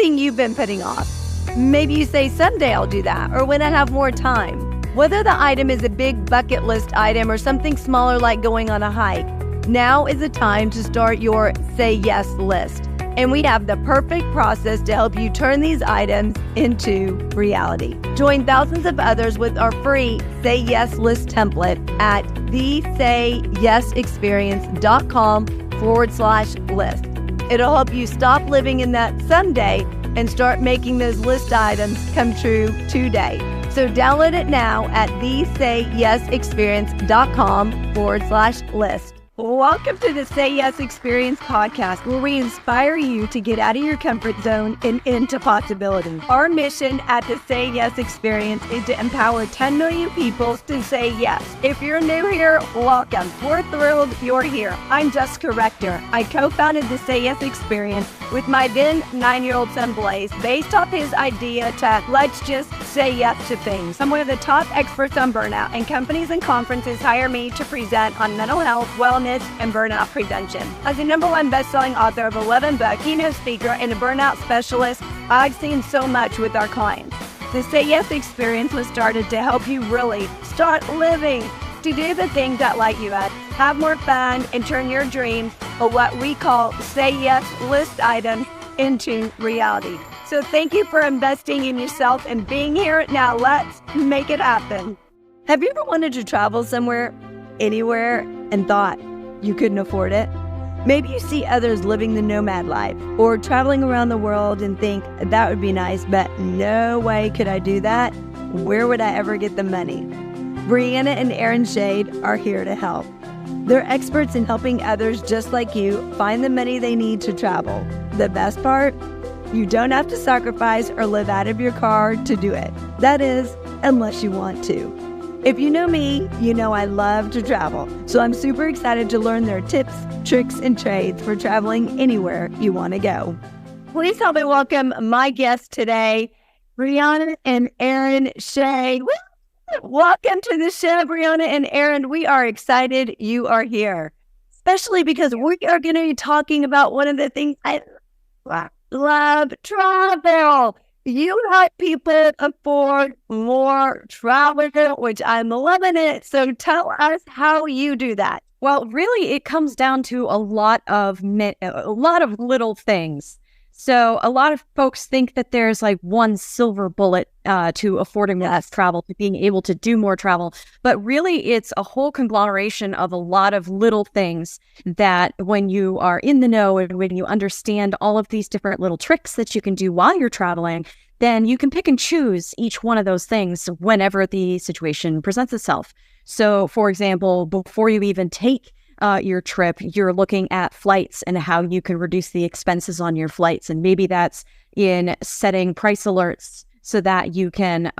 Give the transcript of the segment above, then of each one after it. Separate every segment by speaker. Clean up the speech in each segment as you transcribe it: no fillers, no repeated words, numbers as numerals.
Speaker 1: anything you've been putting off. Maybe you say, someday I'll do that, or when I have more time. Whether the item is a big bucket list item or something smaller like going on a hike, now is the time to start your Say Yes list. And we have the perfect process to help you turn these items into reality. Join thousands of others with our free Say Yes list template at thesayyesexperience.com/list. It'll help you stop living in that someday and start making those list items come true today. So download it now at thesayyesexperience.com/list. Welcome to the Say Yes Experience podcast, where we inspire you to get out of your comfort zone and into possibility. Our mission at the Say Yes Experience is to empower 10 million people to say yes. If you're new here, welcome. We're thrilled you're here. I'm Jessica Rector. I co-founded the Say Yes Experience with my then 9-year-old son Blaze, based off his idea to let's just say yes to things. I'm one of the top experts on burnout, and companies and conferences hire me to present on mental health, wellness, and burnout prevention. As the #1 best-selling author of 11 books, keynote speaker, and a burnout specialist, I've seen so much with our clients. The Say Yes Experience was started to help you really start living, to do the things that light you up, have more fun, and turn your dreams, or what we call Say Yes list items, into reality. So thank you for investing in yourself and being here. Now let's make it happen. Have you ever wanted to travel somewhere, anywhere, and thought you couldn't afford it? Maybe you see others living the nomad life or traveling around the world and think that would be nice, but no way could I do that. Where would I ever get the money? Brianna and Aaron Shade are here to help. They're experts in helping others just like you find the money they need to travel. The best part? You don't have to sacrifice or live out of your car to do it. That is, unless you want to. If you know me, you know I love to travel. So I'm super excited to learn their tips, tricks, and trades for traveling anywhere you want to go. Please help me welcome my guests today, Brianna and Aaron Shade. Welcome to the show, Brianna and Aaron. We are excited you are here, especially because we are going to be talking about one of the things I love, travel. You help people afford more travel, which I'm loving it. So tell us how you do that.
Speaker 2: Well, really, it comes down to a lot of little things. So a lot of folks think that there's like one silver bullet to affording more travel, to being able to do more travel. But really, it's a whole conglomeration of a lot of little things that when you are in the know and when you understand all of these different little tricks that you can do while you're traveling, then you can pick and choose each one of those things whenever the situation presents itself. So, for example, before you even take your trip, you're looking at flights and how you can reduce the expenses on your flights. And maybe that's in setting price alerts so that you can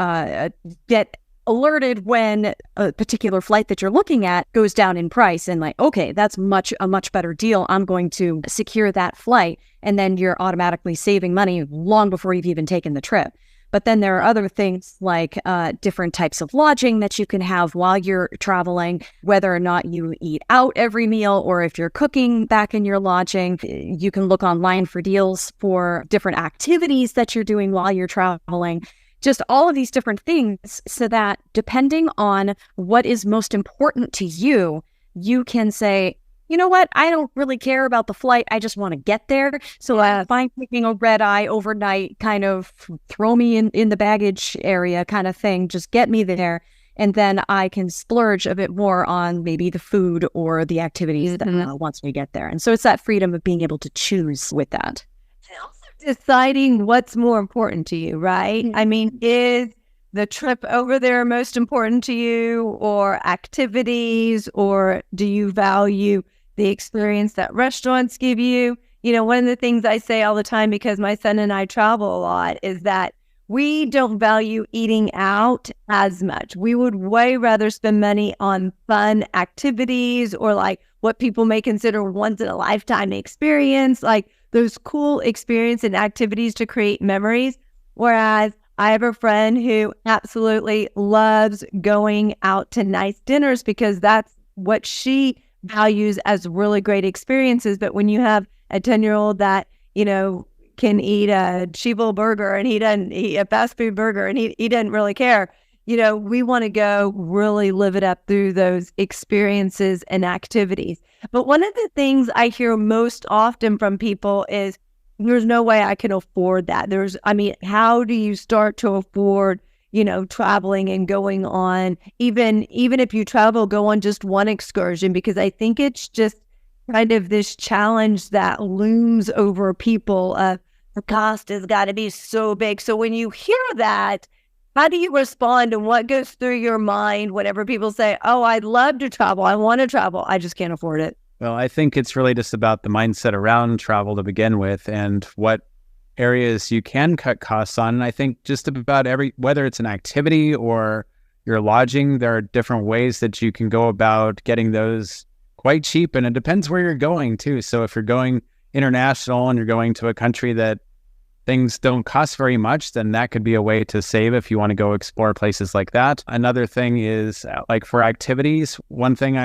Speaker 2: get alerted when a particular flight that you're looking at goes down in price, and like, okay, that's a much better deal. I'm going to secure that flight. And then you're automatically saving money long before you've even taken the trip. But then there are other things like different types of lodging that you can have while you're traveling, whether or not you eat out every meal or if you're cooking back in your lodging. You can look online for deals for different activities that you're doing while you're traveling. Just all of these different things so that depending on what is most important to you, you can say, you know what? I don't really care about the flight. I just want to get there. So I'm fine taking a red eye overnight, kind of throw me in the baggage area kind of thing. Just get me there. And then I can splurge a bit more on maybe the food or the activities once we get there. And so it's that freedom of being able to choose with that.
Speaker 1: And also deciding what's more important to you, right? I mean, is the trip over there most important to you, or activities, or do you value the experience that restaurants give you? You know, one of the things I say all the time, because my son and I travel a lot, is that we don't value eating out as much. We would way rather spend money on fun activities, or like what people may consider once in a lifetime experience, like those cool experience and activities to create memories. Whereas I have a friend who absolutely loves going out to nice dinners because that's what she values as really great experiences. But when you have a 10-year-old that, you know, can eat a cheap little burger and he doesn't eat a fast food burger and he doesn't really care. We want to go really live it up through those experiences and activities. But one of the things I hear most often from people is, there's no way I can afford that. How do you start to afford, traveling and going on, even if you travel, go on just one excursion? Because I think it's just kind of this challenge that looms over people. The cost has got to be so big. So when you hear that, how do you respond, and what goes through your mind whenever people say, oh, I'd love to travel, I want to travel, I just can't afford it?
Speaker 3: Well, I think it's really just about the mindset around travel to begin with and what areas you can cut costs on. And I think just about whether it's an activity or your lodging, there are different ways that you can go about getting those quite cheap. And it depends where you're going too. So if you're going international and you're going to a country that things don't cost very much, then that could be a way to save if you want to go explore places like that. Another thing is like for activities, one thing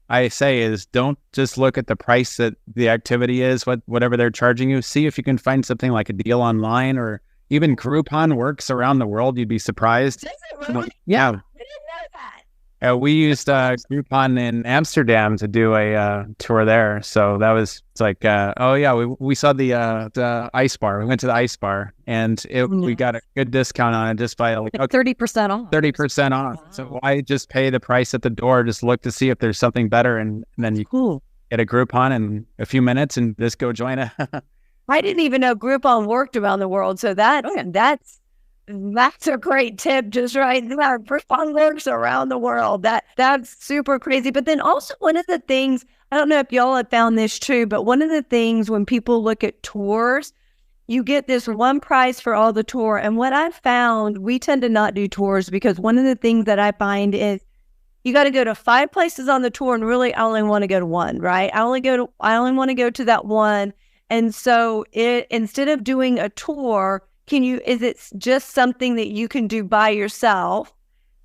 Speaker 3: I say is don't just look at the price that the activity is, whatever they're charging you. See if you can find something like a deal online, or even Groupon works around the world. You'd be surprised.
Speaker 1: Does it really?
Speaker 3: Yeah.
Speaker 1: I didn't know that.
Speaker 3: We used Groupon in Amsterdam to do a tour there. So that was like, we saw the ice bar. We went to the ice bar and we got a good discount on it just by like
Speaker 2: 30% off.
Speaker 3: 30% off. Wow. So why just pay the price at the door? Just look to see if there's something better, and then you get a Groupon in a few minutes and just go join it.
Speaker 1: I didn't even know Groupon worked around the world. So that's a great tip, just right there. Groupon works around the world. That's super crazy. But then also one of the things, I don't know if y'all have found this true, but one of the things when people look at tours, you get this one price for all the tour. And what I've found, we tend to not do tours because one of the things that I find is you got to go to 5 places on the tour, and really I only want to go to one, right? I only want to go to that one. And so instead of doing a tour, is it just something that you can do by yourself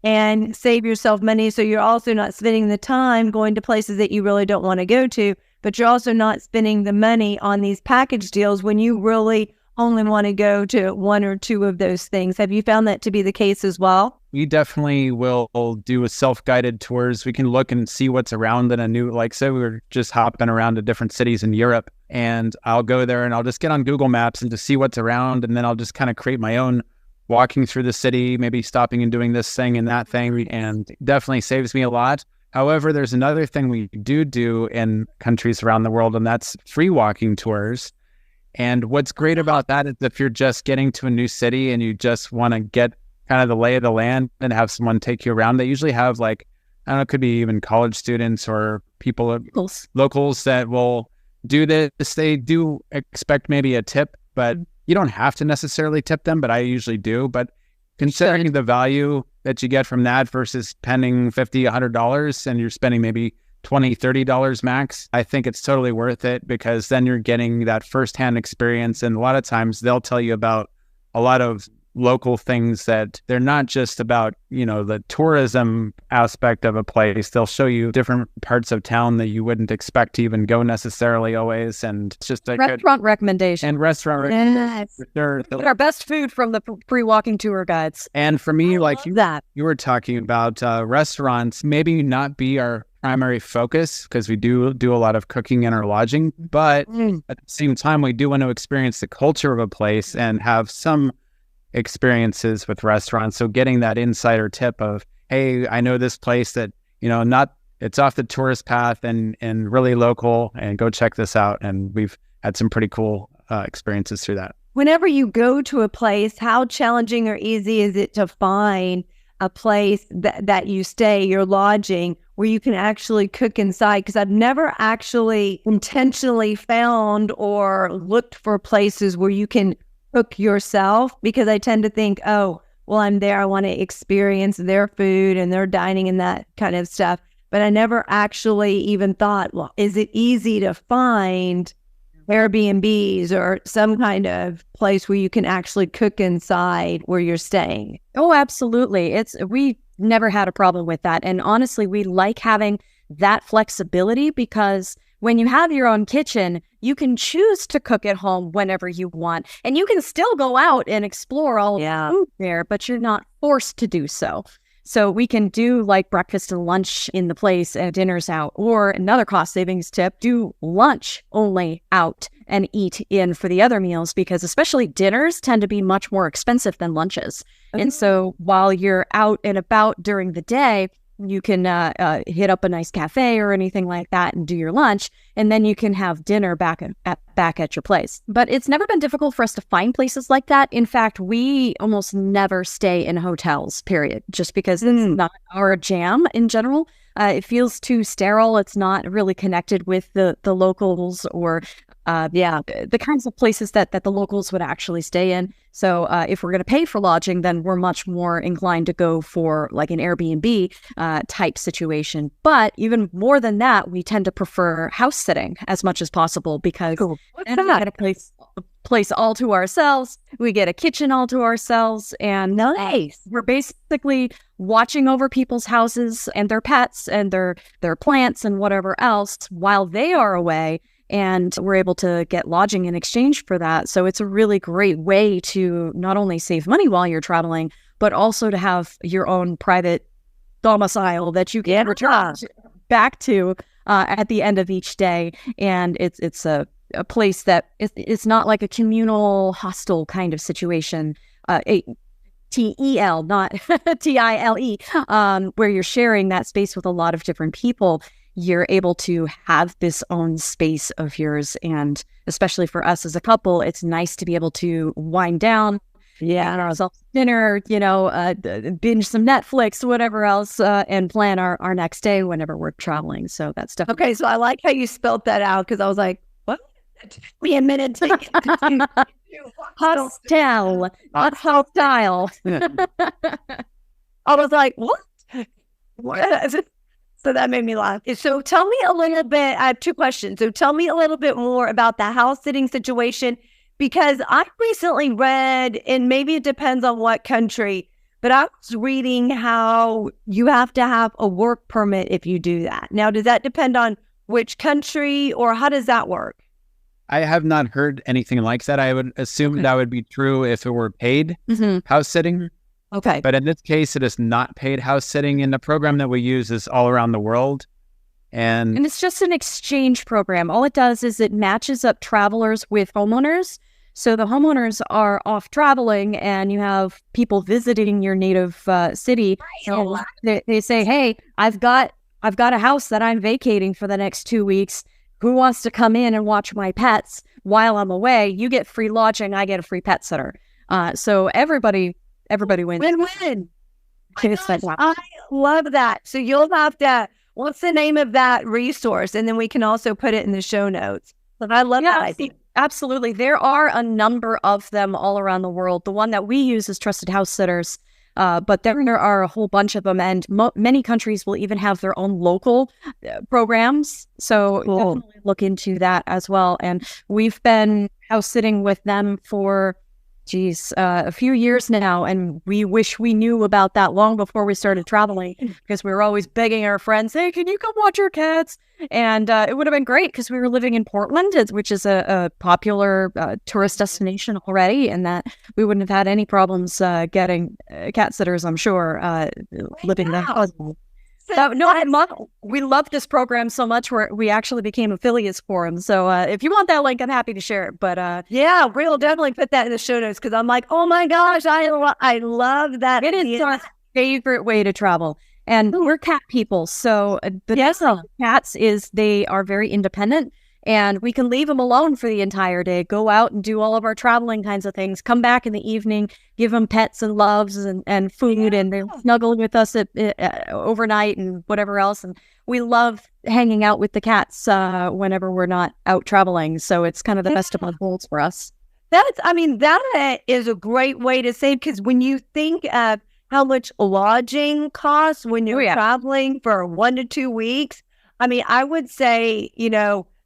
Speaker 1: and save yourself money? So you're also not spending the time going to places that you really don't want to go to, but you're also not spending the money on these package deals when you really only want to go to 1 or 2 of those things. Have you found that to be the case as well?
Speaker 3: We definitely will do a self-guided tours. We can look and see what's around in a new, like say we were just hopping around to different cities in Europe, and I'll go there and I'll just get on Google Maps and just see what's around. And then I'll just kind of create my own walking through the city, maybe stopping and doing this thing and that thing, and definitely saves me a lot. However, there's another thing we do in countries around the world, and that's free walking tours. And what's great about that is if you're just getting to a new city and you just want to get kind of the lay of the land and have someone take you around, they usually have like, I don't know, it could be even college students or locals that will do this. They do expect maybe a tip, but you don't have to necessarily tip them, but I usually do. But considering the value that you get from that versus spending $50, $100 and you're spending maybe $20, $30 max, I think it's totally worth it, because then you're getting that firsthand experience. And a lot of times they'll tell you about a lot of local things that they're not just about, the tourism aspect of a place. They'll show you different parts of town that you wouldn't expect to even go necessarily always. And it's just a
Speaker 2: restaurant recommendation.
Speaker 3: And restaurant recommendations.
Speaker 2: Yes. Our best food from the pre-walking tour guides.
Speaker 3: And for me, like you were talking about restaurants, maybe not be our primary focus, because we do a lot of cooking in our lodging, but at the same time, we do want to experience the culture of a place and have some experiences with restaurants. So getting that insider tip of, hey, I know this place that, it's off the tourist path and really local, and go check this out. And we've had some pretty cool experiences through that.
Speaker 1: Whenever you go to a place, how challenging or easy is it to find a place that you stay, your lodging, where you can actually cook inside? Because I've never actually intentionally found or looked for places where you can cook yourself, because I tend to think, oh, well, I'm there, I want to experience their food and their dining and that kind of stuff. But I never actually even thought, well, is it easy to find Airbnbs or some kind of place where you can actually cook inside where you're staying?
Speaker 2: Oh, absolutely. We never had a problem with that. And honestly, we like having that flexibility, because when you have your own kitchen, you can choose to cook at home whenever you want. And you can still go out and explore all of the food there, but you're not forced to do so. So we can do like breakfast and lunch in the place and dinners out. Or another cost savings tip, do lunch only out and eat in for the other meals, because especially dinners tend to be much more expensive than lunches. Okay. And so while you're out and about during the day, you can hit up a nice cafe or anything like that and do your lunch, and then you can have dinner back at your place. But it's never been difficult for us to find places like that. In fact, we almost never stay in hotels, period, just because it's not our jam in general. It feels too sterile. It's not really connected with the locals or the kinds of places that the locals would actually stay in. So if we're going to pay for lodging, then we're much more inclined to go for like an Airbnb type situation. But even more than that, we tend to prefer house sitting as much as possible, because then we get a place all to ourselves. We get a kitchen all to ourselves, and we're basically watching over people's houses and their pets and their plants and whatever else while they are away. And we're able to get lodging in exchange for that. So it's a really great way to not only save money while you're traveling, but also to have your own private domicile that you can return back to at the end of each day. And it's a place that it's not like a communal hostel kind of situation. TEL, not TILE, where you're sharing that space with a lot of different people. You're able to have this own space of yours. And especially for us as a couple, it's nice to be able to wind down, and ourselves dinner, binge some Netflix, whatever else, and plan our next day whenever we're traveling. So that's definitely.
Speaker 1: Okay, so I like how you spelled that out, because I was like, what? Took me a minute to get to
Speaker 2: hostel, not hostile.
Speaker 1: I was like, what? What? So that made me laugh. So tell me a little bit, I have two questions. So tell me a little bit more about the house sitting situation, because I recently read, and maybe it depends on what country, but I was reading how you have to have a work permit if you do that. Now, does that depend on which country, or how does that work?
Speaker 3: I have not heard anything like that. I would assume that would be true if it were paid house sitting.
Speaker 1: Okay.
Speaker 3: But in this case, it is not paid house sitting, and the program that we use is all around the world. And
Speaker 2: it's just an exchange program. All it does is it matches up travelers with homeowners. So the homeowners are off traveling, and you have people visiting your native city. And they say, hey, I've got a house that I'm vacating for the next 2 weeks. Who wants to come in and watch my pets while I'm away? You get free lodging. I get a free pet sitter. So everybody wins.
Speaker 1: Win-win. I love that. So you'll have to, what's the name of that resource? And then we can also put it in the show notes. But I love that idea.
Speaker 2: Absolutely. There are a number of them all around the world. The one that we use is Trusted House Sitters. But there are a whole bunch of them, and many countries will even have their own local programs. So definitely look into that as well. And we've been house sitting with them for a few years now, and we wish we knew about that long before we started traveling, because we were always begging our friends, hey, can you come watch our cats? And it would have been great, because we were living in Portland, which is a popular tourist destination already, and that we wouldn't have had any problems getting cat sitters, I'm sure, living there. We love this program so much we actually became affiliates for them. So if you want that link, I'm happy to share it. But
Speaker 1: we'll definitely put that in the show notes, because I'm like, oh my gosh, I love that.
Speaker 2: It is our favorite way to travel. And we're cat people. So the cats is they are very independent, and we can leave them alone for the entire day, go out and do all of our traveling kinds of things, come back in the evening, give them pets and loves and food, and they snuggle with us overnight and whatever else. And we love hanging out with the cats whenever we're not out traveling. So it's kind of the best of both worlds for us.
Speaker 1: That is a great way to save, because when you think of how much lodging costs when you're traveling for 1 to 2 weeks, I would say,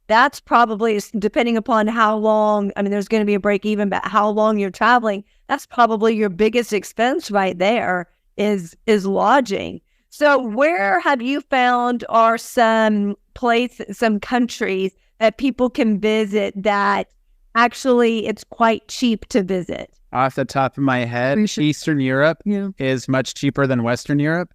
Speaker 1: that's probably, depending upon how long, there's going to be a break even, but how long you're traveling, that's probably your biggest expense right there is lodging. So where have you found are some countries that people can visit that actually it's quite cheap to visit?
Speaker 3: Off the top of my head, Eastern Europe is much cheaper than Western Europe.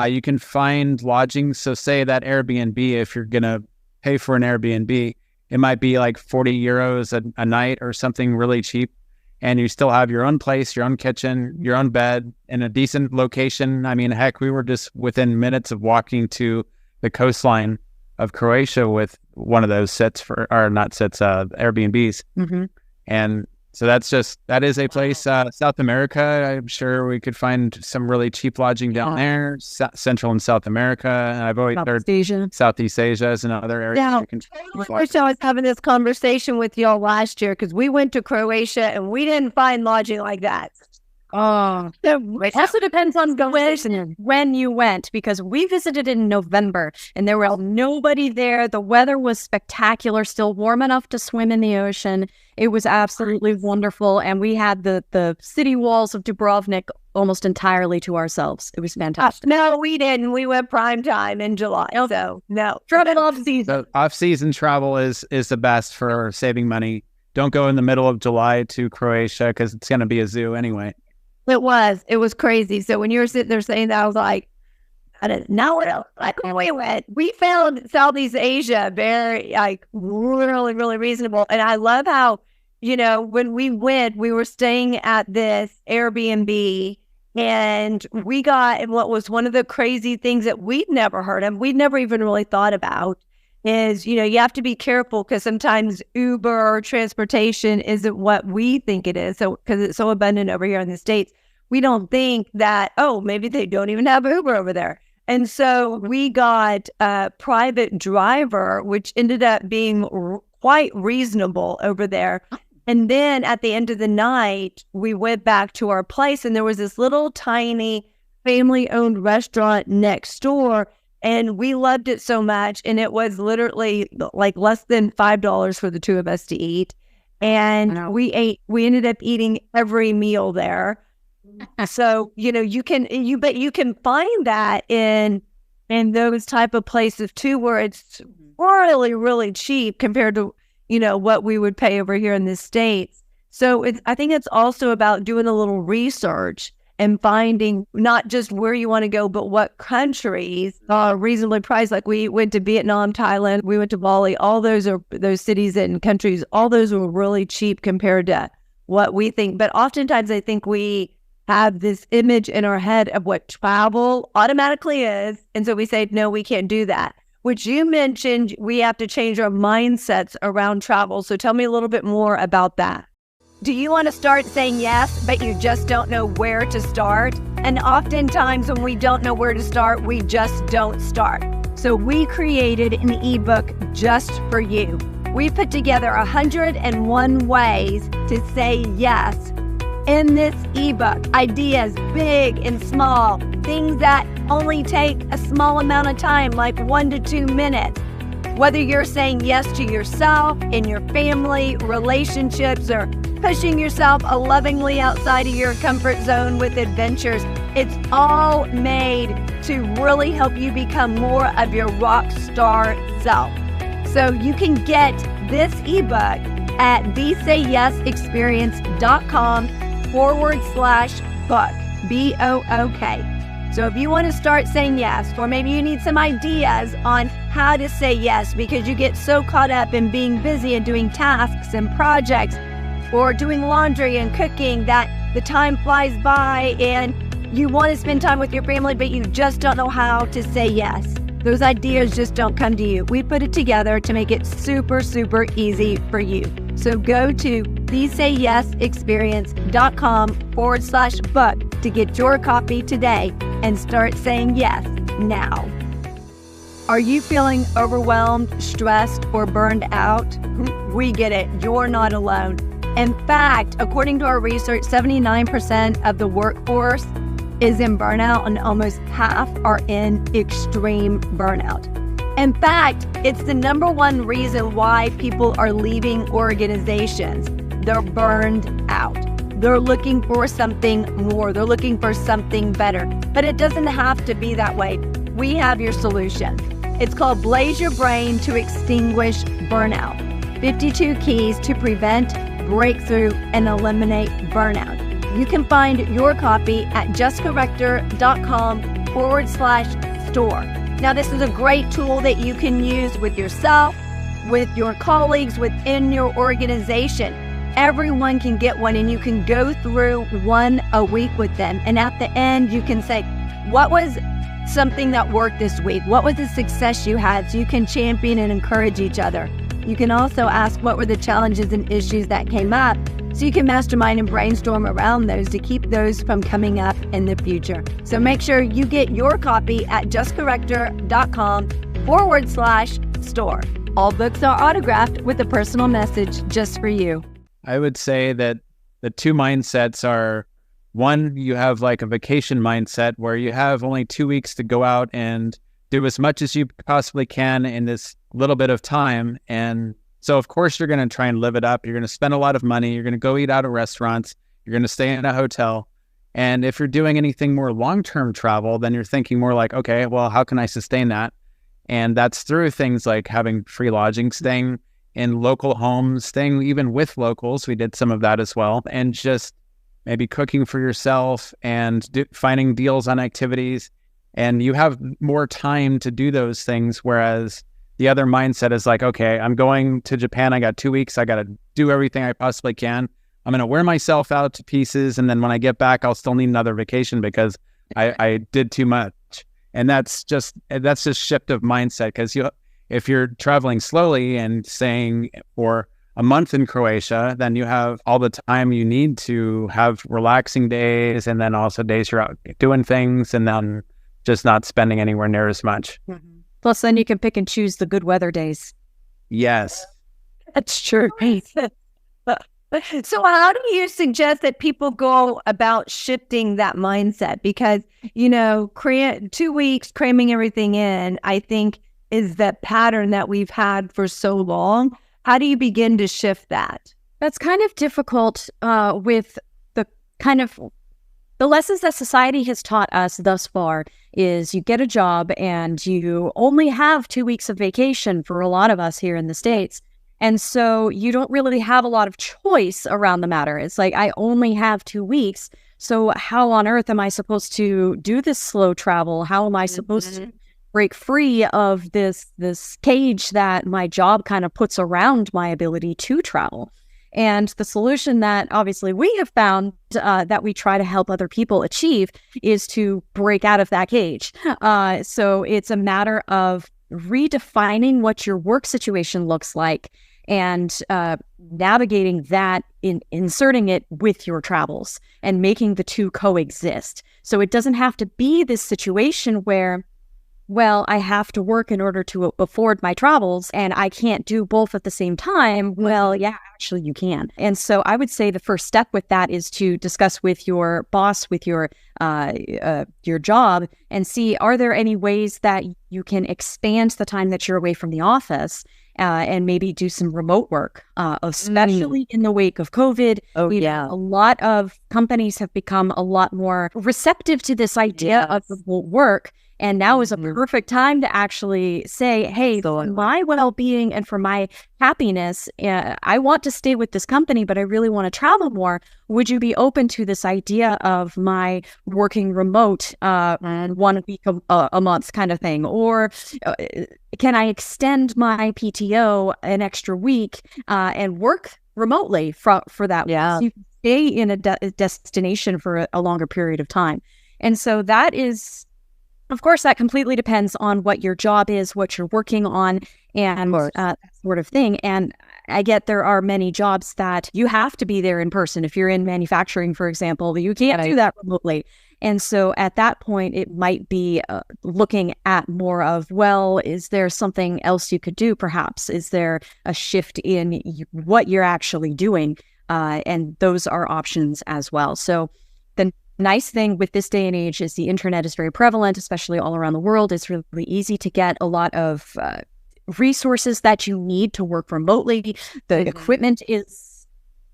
Speaker 3: You can find lodging. So say that Airbnb, if you're going to pay for an Airbnb, it might be like 40 euros a night or something really cheap. And you still have your own place, your own kitchen, your own bed in a decent location. I mean, heck, we were just within minutes of walking to the coastline of Croatia with one of those Airbnbs.
Speaker 2: Mm-hmm.
Speaker 3: And so that is a place, South America. I'm sure we could find some really cheap lodging down there, Central and South America. And I've always heard Southeast Asia is another area.
Speaker 1: Now, I wish I was having this conversation with y'all last year because we went to Croatia and we didn't find lodging like that.
Speaker 2: Oh, it also depends on when you went, because we visited in November and there was nobody there. The weather was spectacular, still warm enough to swim in the ocean. It was absolutely wonderful. And we had the city walls of Dubrovnik almost entirely to ourselves. It was fantastic.
Speaker 1: No, we didn't. We went prime time in July. So no.
Speaker 2: Travel off-season.
Speaker 3: So off-season travel is the best for saving money. Don't go in the middle of July to Croatia because it's going to be a zoo anyway.
Speaker 1: It was crazy. So when you were sitting there saying that, I was like, I didn't know what else. Like when we went, we found Southeast Asia very, like, really, really reasonable. And I love how, when we went, we were staying at this Airbnb and we got, and what was one of the crazy things that we'd never heard of, we'd never even really thought about is, you have to be careful because sometimes Uber or transportation isn't what we think it is. So, because it's so abundant over here in the States, we don't think that, maybe they don't even have Uber over there. And so we got a private driver, which ended up being quite reasonable over there. And then at the end of the night, we went back to our place and there was this little tiny family-owned restaurant next door. And we loved it so much. And it was literally like less than $5 for the two of us to eat. And we ended up eating every meal there. So, you can find that in those type of places too, where it's really, really cheap compared to, what we would pay over here in the States. So I think it's also about doing a little research and finding not just where you want to go, but what countries are reasonably priced. Like we went to Vietnam, Thailand, we went to Bali. All those cities and countries, all those were really cheap compared to what we think. But oftentimes I think we have this image in our head of what travel automatically is. And so we say, no, we can't do that. Which you mentioned, we have to change our mindsets around travel. So tell me a little bit more about that. Do you want to start saying yes, but you just don't know where to start? And oftentimes when we don't know where to start, we just don't start. So we created an ebook just for you. We put together 101 ways to say yes. In this ebook, ideas big and small, things that only take a small amount of time, like 1 to 2 minutes. Whether you're saying yes to yourself, in your family, relationships, or pushing yourself lovingly outside of your comfort zone with adventures, it's all made to really help you become more of your rock star self. So you can get this ebook at thesayyesexperience.com/book, BOOK. So if you want to start saying yes, or maybe you need some ideas on how to say yes because you get so caught up in being busy and doing tasks and projects or doing laundry and cooking that the time flies by and you want to spend time with your family, but you just don't know how to say yes. Those ideas just don't come to you. We put it together to make it super, super easy for you. So go to thesayyesexperience.com/book to get your copy today and start saying yes now. Are you feeling overwhelmed, stressed, or burned out? We get it. You're not alone. In fact, according to our research, 79% of the workforce is in burnout and almost half are in extreme burnout. In fact, it's the number one reason why people are leaving organizations. They're burned out. they're looking for something more. They're looking for something better. But it doesn't have to be that way. We have your solution. It's called Blaze Your Brain to Extinguish Burnout. 52 Keys to Prevent, Breakthrough, and Eliminate Burnout. You can find your copy at jessicarector.com/store. Now, this is a great tool that you can use with yourself, with your colleagues, within your organization. Everyone can get one, and you can go through one a week with them. And at the end, you can say, what was something that worked this week? What was the success you had? So you can champion and encourage each other. You can also ask what were the challenges and issues that came up, so you can mastermind and brainstorm around those to keep those from coming up in the future. So make sure you get your copy at jessicarector.com/store. All books are autographed with a personal message just for you.
Speaker 3: I would say that the two mindsets are, one, you have like a vacation mindset where you have only 2 weeks to go out and do as much as you possibly can in this little bit of time. And so of course you're going to try and live it up. You're going to spend a lot of money. You're going to go eat out at restaurants. You're going to stay in a hotel. And if you're doing anything more long-term travel, then you're thinking more like, okay, well, how can I sustain that? And that's through things like having free lodging, staying in local homes, staying even with locals. We did some of that as well. And just maybe cooking for yourself and finding deals on activities. And you have more time to do those things. Whereas the other mindset is like, okay, I'm going to Japan. I got 2 weeks. I got to do everything I possibly can. I'm going to wear myself out to pieces. And then when I get back, I'll still need another vacation because I did too much. And that's just shift of mindset. Because if you're traveling slowly and staying for a month in Croatia, then you have all the time you need to have relaxing days, and then also days you're out doing things, and then just not spending anywhere near as much.
Speaker 2: Mm-hmm. Plus, then you can pick and choose the good weather days.
Speaker 3: Yes.
Speaker 1: That's true. So how do you suggest that people go about shifting that mindset? Because, 2 weeks cramming everything in, I think, is the pattern that we've had for so long. How do you begin to shift that?
Speaker 2: That's kind of difficult with the lessons that society has taught us thus far is you get a job and you only have 2 weeks of vacation for a lot of us here in the States. And so you don't really have a lot of choice around the matter. It's like, I only have 2 weeks. So how on earth am I supposed to do this slow travel? How am I supposed to break free of this cage that my job kind of puts around my ability to travel? And the solution that obviously we have found that we try to help other people achieve is to break out of that cage. So it's a matter of redefining what your work situation looks like and navigating that, inserting it with your travels and making the two coexist. So it doesn't have to be this situation where, well, I have to work in order to afford my travels and I can't do both at the same time. Well, yeah, actually you can. And so I would say the first step with that is to discuss with your boss, with your job, and see, are there any ways that you can expand the time that you're away from the office and maybe do some remote work, especially in the wake of COVID.
Speaker 1: Oh, yeah.
Speaker 2: A lot of companies have become a lot more receptive to this idea of remote work. And now is a perfect time to actually say, hey, for my well-being and for my happiness, I want to stay with this company, but I really want to travel more. Would you be open to this idea of my working remote 1 week a month kind of thing? Or can I extend my PTO an extra week and work remotely for that?
Speaker 1: Yeah.
Speaker 2: So you can stay in a destination for a longer period of time. And so that is... Of course, that completely depends on what your job is, what you're working on, and that sort of thing. And I get there are many jobs that you have to be there in person. If you're in manufacturing, for example, you can't do that remotely. And so at that point, it might be looking at more of, well, is there something else you could do, perhaps? Is there a shift in what you're actually doing? And those are options as well. So the nice thing with this day and age is the internet is very prevalent, especially all around the world. It's really easy to get a lot of resources that you need to work remotely. The equipment is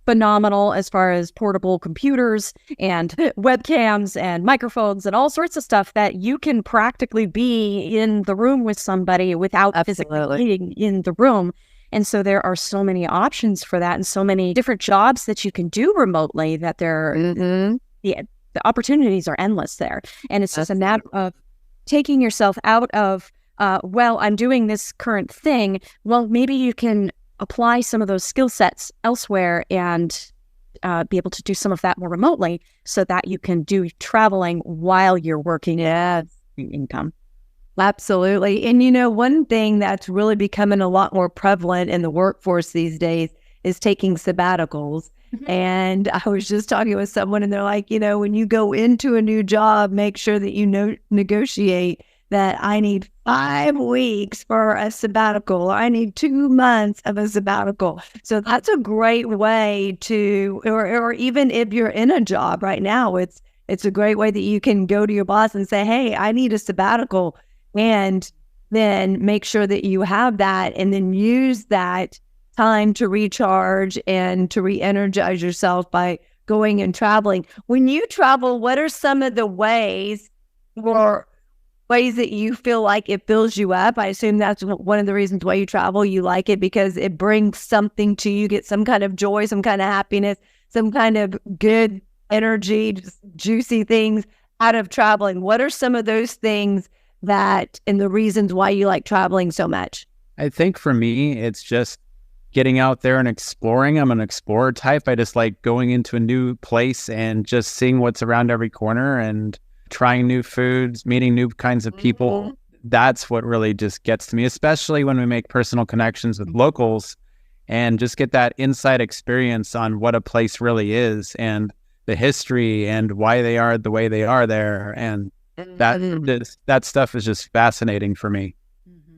Speaker 2: phenomenal as far as portable computers and webcams and microphones and all sorts of stuff that you can practically be in the room with somebody without physically being in the room. And so there are so many options for that and so many different jobs that you can do remotely that the opportunities are endless there. And it's just a matter of taking yourself out of, well, I'm doing this current thing. Well, maybe you can apply some of those skill sets elsewhere and be able to do some of that more remotely so that you can do traveling while you're working income.
Speaker 1: Absolutely. And one thing that's really becoming a lot more prevalent in the workforce these days is taking sabbaticals. And I was just talking with someone and they're like, when you go into a new job, make sure that you negotiate that I need 5 weeks for a sabbatical, or I need 2 months of a sabbatical. So that's a great way to, or even if you're in a job right now, it's a great way that you can go to your boss and say, hey, I need a sabbatical, and then make sure that you have that, and then use that time to recharge and to re-energize yourself by going and traveling. When you travel, what are some of the ways that you feel like it fills you up? I assume that's one of the reasons why you travel. You like it because it brings something to you, get some kind of joy, some kind of happiness, some kind of good energy, just juicy things out of traveling. What are some of those things and the reasons why you like traveling so much?
Speaker 3: I think for me, it's just getting out there and exploring. I'm an explorer type. I just like going into a new place and just seeing what's around every corner and trying new foods, meeting new kinds of people. That's what really just gets to me, especially when we make personal connections with locals and just get that inside experience on what a place really is and the history and why they are the way they are there. And that stuff is just fascinating for me.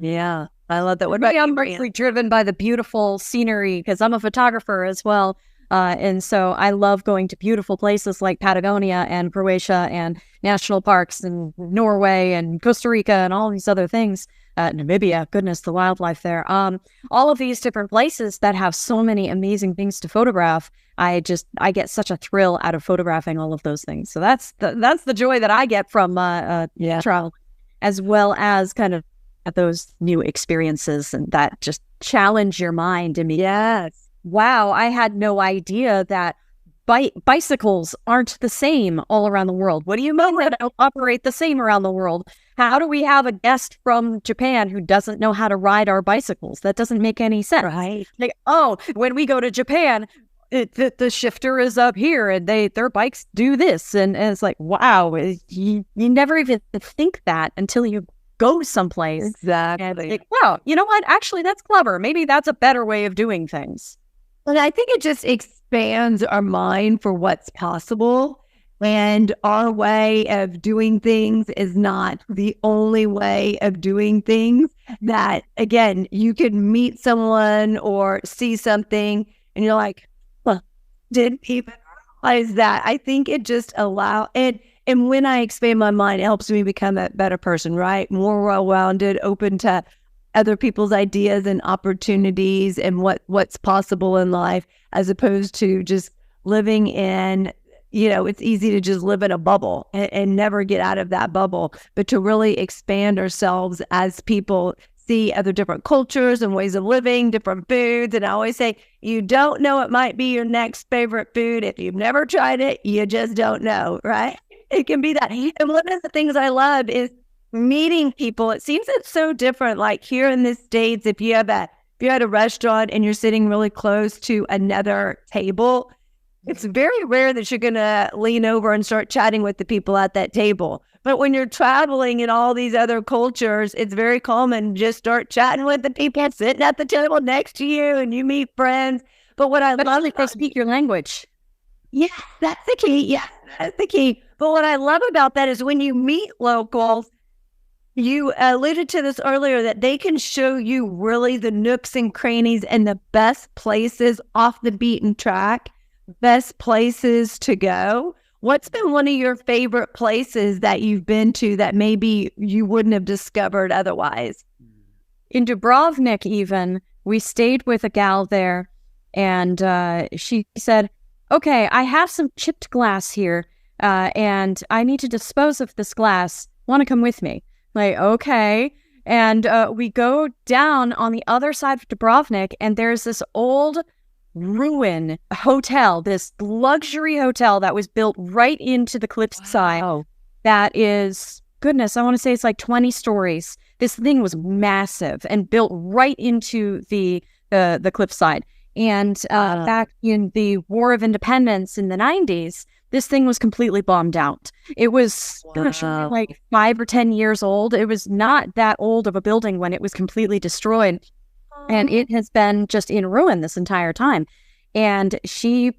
Speaker 1: Yeah, I love that. What about you?
Speaker 2: I'm mostly driven by the beautiful scenery because I'm a photographer as well. And so I love going to beautiful places like Patagonia and Croatia and national parks and Norway and Costa Rica and all these other things. Namibia, goodness, the wildlife there. All of these different places that have so many amazing things to photograph. I get such a thrill out of photographing all of those things. So that's the joy that I get from travel, as well as kind of those new experiences and that just challenge your mind.
Speaker 1: Yes.
Speaker 2: Wow, I had no idea that bicycles aren't the same all around the world. What do you mean they don't operate the same around the world? How do we have a guest from Japan who doesn't know how to ride our bicycles? That doesn't make any sense.
Speaker 1: Right.
Speaker 2: Like, when we go to Japan, the shifter is up here and their bikes do this. And it's like, wow, you never even think that until you go someplace.
Speaker 1: Exactly.
Speaker 2: And like, wow, you know what? Actually, that's clever. Maybe that's a better way of doing things.
Speaker 1: And I think it just expands our mind for what's possible. And our way of doing things is not the only way of doing things. That, again, you could meet someone or see something and you're like, didn't even realize that. I think it just allows it. And when I expand my mind, it helps me become a better person, right? More well-rounded, open to other people's ideas and opportunities and what's possible in life, as opposed to just living in, it's easy to just live in a bubble and never get out of that bubble, but to really expand ourselves as people, see other different cultures and ways of living, different foods. And I always say, you don't know it might be your next favorite food. If you've never tried it, you just don't know, right? It can be that. And one of the things I love is meeting people. It seems it's so different. Like here in the States, if you're at a restaurant and you're sitting really close to another table, it's very rare that you're going to lean over and start chatting with the people at that table. But when you're traveling in all these other cultures, it's very common to just start chatting with the people sitting at the table next to you, and you meet friends. But what I love is
Speaker 2: they speak your language.
Speaker 1: Yeah, that's the key. Yeah, that's the key. But what I love about that is when you meet locals, you alluded to this earlier, that they can show you really the nooks and crannies and the best places off the beaten track, best places to go. What's been one of your favorite places that you've been to that maybe you wouldn't have discovered otherwise?
Speaker 2: In Dubrovnik even, we stayed with a gal there, And she said, okay, I have some chipped glass here, and I need to dispose of this glass. Want to come with me? Like, okay. And we go down on the other side of Dubrovnik, and there's this old ruin hotel, this luxury hotel that was built right into the cliffside. That is, goodness, I want to say it's like 20 stories. This thing was massive and built right into the cliffside. And back in the War of Independence in the 90s, this thing was completely bombed out. It was like 5 or 10 years old. It was not that old of a building when it was completely destroyed. And it has been just in ruin this entire time. And she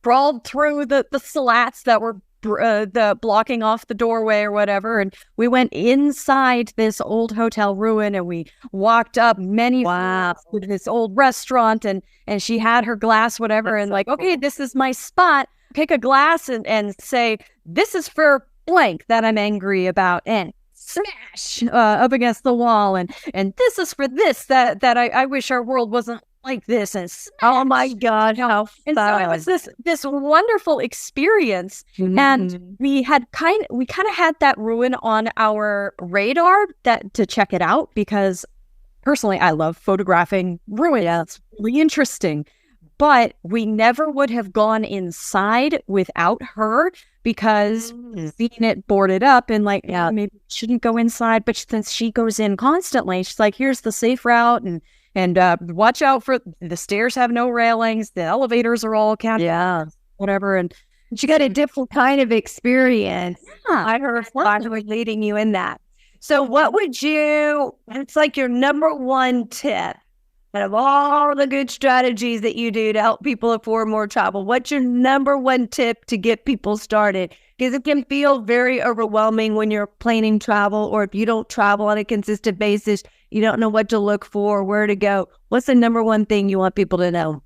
Speaker 2: crawled through the slats that were the blocking off the doorway or whatever, and we went inside this old hotel ruin, and we walked up many floors to this old restaurant, and she had her glass, whatever. That's and like, okay, this is my spot. Pick a glass and say, this is for blank that I'm angry about, and smash up against the wall, and this is for this that I wish our world wasn't like this, and
Speaker 1: oh my God, how fun.
Speaker 2: And so it was this wonderful experience. And we kind of had that ruin on our radar to check it out, because personally I love photographing ruins. It's really interesting. But we never would have gone inside without her, because seeing it boarded up and like, maybe we shouldn't go inside. But since she goes in constantly, she's like, here's the safe route, and watch out for the stairs have no railings, the elevators are all whatever. And
Speaker 1: she got a different kind of experience. I heard was leading you in that. So what would it's like your number one tip out of all the good strategies that you do to help people afford more travel? What's your number one tip to get people started? Because it can feel very overwhelming when you're planning travel, or if you don't travel on a consistent basis, you don't know what to look for, where to go. What's the number one thing you want people to know?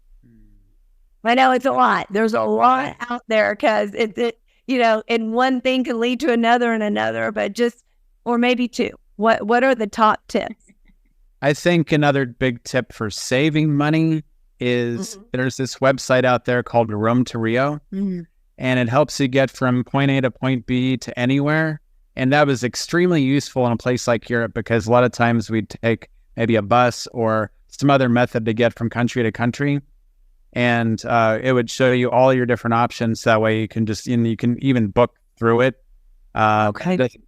Speaker 1: I know it's a lot. There's a lot out there, because and one thing can lead to another and another, but or maybe two. What are the top tips?
Speaker 3: I think another big tip for saving money is there's this website out there called Rome to Rio, and it helps you get from point A to point B to anywhere. And that was extremely useful in a place like Europe, because a lot of times we'd take maybe a bus or some other method to get from country to country. And it would show you all your different options. That way you can you can even book through it. It doesn't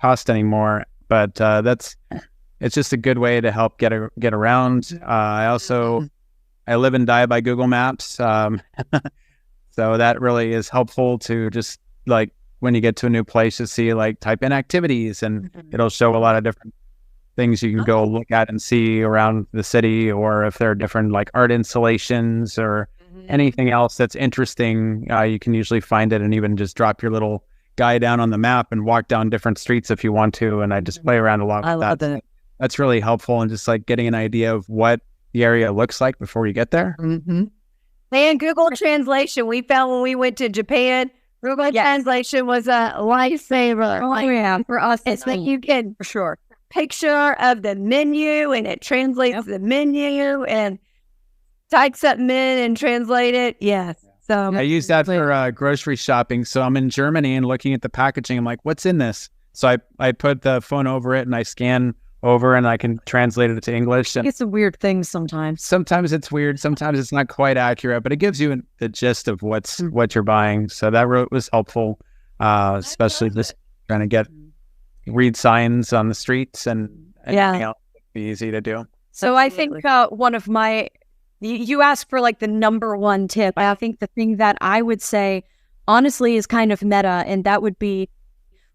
Speaker 3: cost anymore, but it's just a good way to help get around. I live and die by Google Maps. So that really is helpful to just like, when you get to a new place, to see, like, type in activities, and it'll show a lot of different things you can go look at and see around the city, or if there are different like art installations or anything else that's interesting, you can usually find it and even just drop your little guy down on the map and walk down different streets if you want to. And I just play around a lot with that. I love that. That's really helpful, and just like getting an idea of what the area looks like before you get there.
Speaker 1: And Google Translation, we found when we went to Japan, Google Translation was a lifesaver.
Speaker 2: For us,
Speaker 1: it's like you can
Speaker 2: for sure
Speaker 1: picture of the menu, and it translates the menu and type something in and translate it. Yes. So
Speaker 3: I use that for grocery shopping. So I'm in Germany and looking at the packaging. I'm like, what's in this? So I put the phone over it and I scan over and I can translate it to English. And
Speaker 2: it's a weird thing sometimes.
Speaker 3: Sometimes it's weird. Sometimes it's not quite accurate, but it gives you the gist of what you're buying. So that was helpful, especially just trying to read signs on the streets and anything else would be easy to do.
Speaker 2: So I think one of you asked for like the number one tip. I think the thing that I would say honestly is kind of meta, and that would be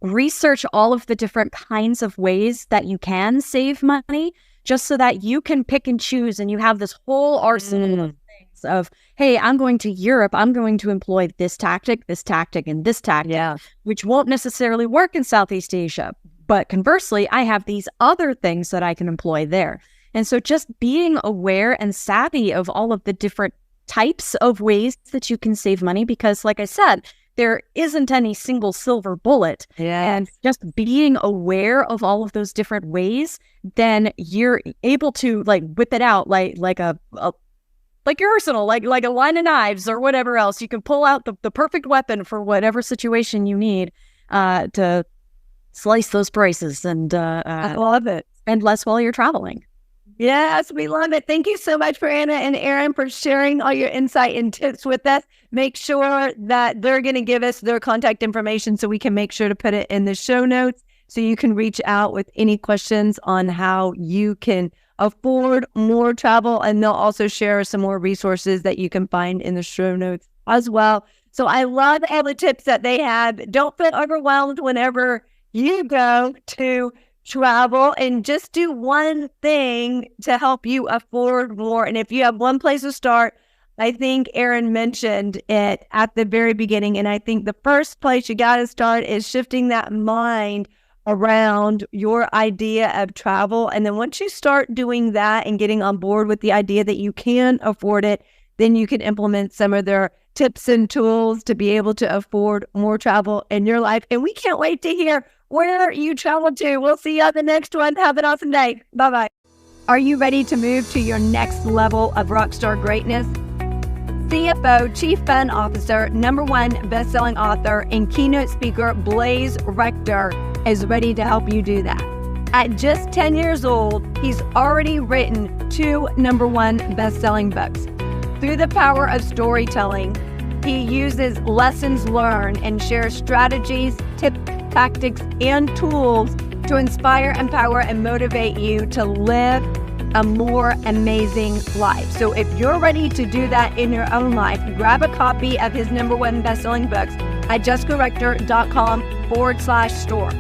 Speaker 2: research all of the different kinds of ways that you can save money, just so that you can pick and choose, and you have this whole arsenal of things of, hey, I'm going to Europe, I'm going to employ this tactic, and this tactic, which won't necessarily work in Southeast Asia. But conversely, I have these other things that I can employ there. And so just being aware and savvy of all of the different types of ways that you can save money, because like I said, there isn't any single silver bullet. And just being aware of all of those different ways, then you're able to like whip it out like a like your arsenal, like a line of knives or whatever else. You can pull out the perfect weapon for whatever situation you need to slice those prices and
Speaker 1: I love it.
Speaker 2: Spend less while you're traveling.
Speaker 1: Yes, we love it. Thank you so much, Brianna and Aaron, for sharing all your insight and tips with us. Make sure that they're going to give us their contact information so we can make sure to put it in the show notes so you can reach out with any questions on how you can afford more travel. And they'll also share some more resources that you can find in the show notes as well. So I love all the tips that they have. Don't feel overwhelmed whenever you go to travel, and just do one thing to help you afford more. And if you have one place to start, I think Aaron mentioned it at the very beginning. And I think the first place you got to start is shifting that mind around your idea of travel. And then once you start doing that and getting on board with the idea that you can afford it, then you can implement some of their tips and tools to be able to afford more travel in your life. And we can't wait to hear where you travel to. We'll see you on the next one. Have an awesome day. Bye-bye. Are you ready to move to your next level of rockstar greatness? CFO, Chief Fun Officer, #1 best-selling author, and keynote speaker Blaze Rector is ready to help you do that. At just 10 years old, he's already written 2 #1 best-selling books. Through the power of storytelling, he uses lessons learned and shares strategies, tips, tactics, and tools to inspire, empower, and motivate you to live a more amazing life. So if you're ready to do that in your own life, grab a copy of his #1 best-selling books at jessicarector.com/store.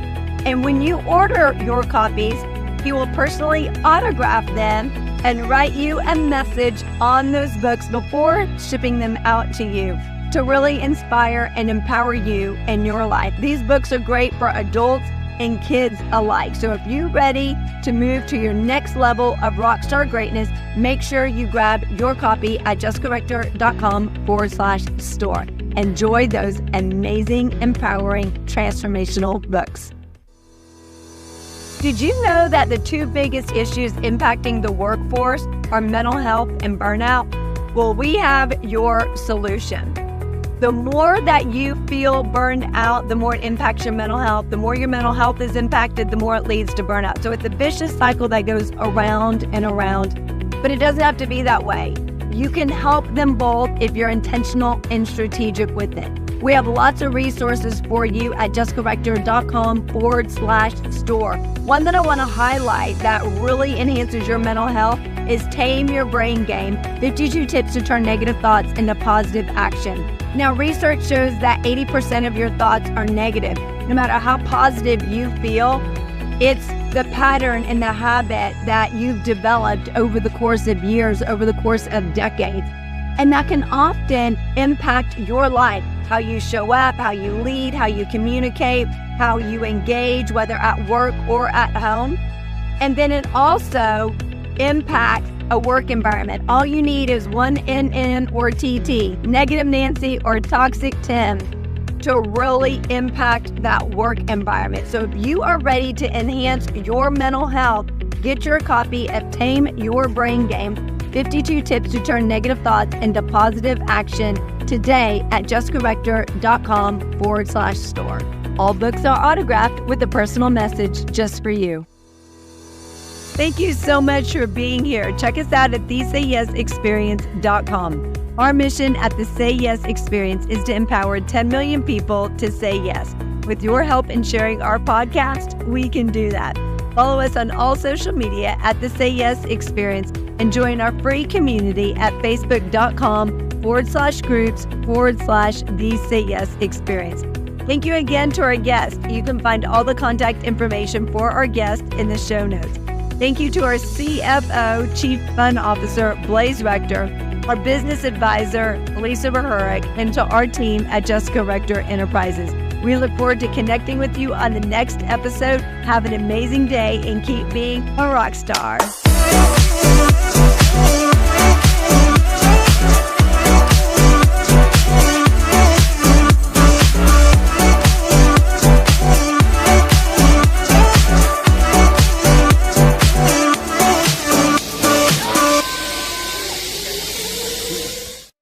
Speaker 1: And when you order your copies, he will personally autograph them and write you a message on those books before shipping them out to you to really inspire and empower you in your life. These books are great for adults and kids alike. So if you're ready to move to your next level of rockstar greatness, make sure you grab your copy at jessicarector.com/store. Enjoy those amazing, empowering, transformational books. Did you know that the 2 biggest issues impacting the workforce are mental health and burnout? Well, we have your solution. The more that you feel burned out, the more it impacts your mental health. The more your mental health is impacted, the more it leads to burnout. So it's a vicious cycle that goes around and around, but it doesn't have to be that way. You can help them both if you're intentional and strategic with it. We have lots of resources for you at jessicarector.com/store. One that I want to highlight that really enhances your mental health is Tame Your Brain Game, 52 tips to turn negative thoughts into positive action. Now, research shows that 80% of your thoughts are negative. No matter how positive you feel, it's the pattern and the habit that you've developed over the course of years, over the course of decades. And that can often impact your life, how you show up, how you lead, how you communicate, how you engage, whether at work or at home. And then it also impacts a work environment. All you need is one NN or TT, negative Nancy or toxic Tim, to really impact that work environment. So if you are ready to enhance your mental health, get your copy of Tame Your Brain Game, 52 tips to turn negative thoughts into positive action today at jessicarector.com/store. All books are autographed with a personal message just for you. Thank you so much for being here. Check us out at thesayyesexperience.com. Our mission at the Say Yes Experience is to empower 10 million people to say yes. With your help in sharing our podcast, we can do that. Follow us on all social media at the Say Yes Experience and join our free community at facebook.com/groups/the Say Yes Experience. Thank you again to our guest. You can find all the contact information for our guest in the show notes. Thank you to our CFO, Chief Fun Officer, Blaze Rector, our business advisor, Lisa Verhurick, and to our team at Jessica Rector Enterprises. We look forward to connecting with you on the next episode. Have an amazing day and keep being a rock star.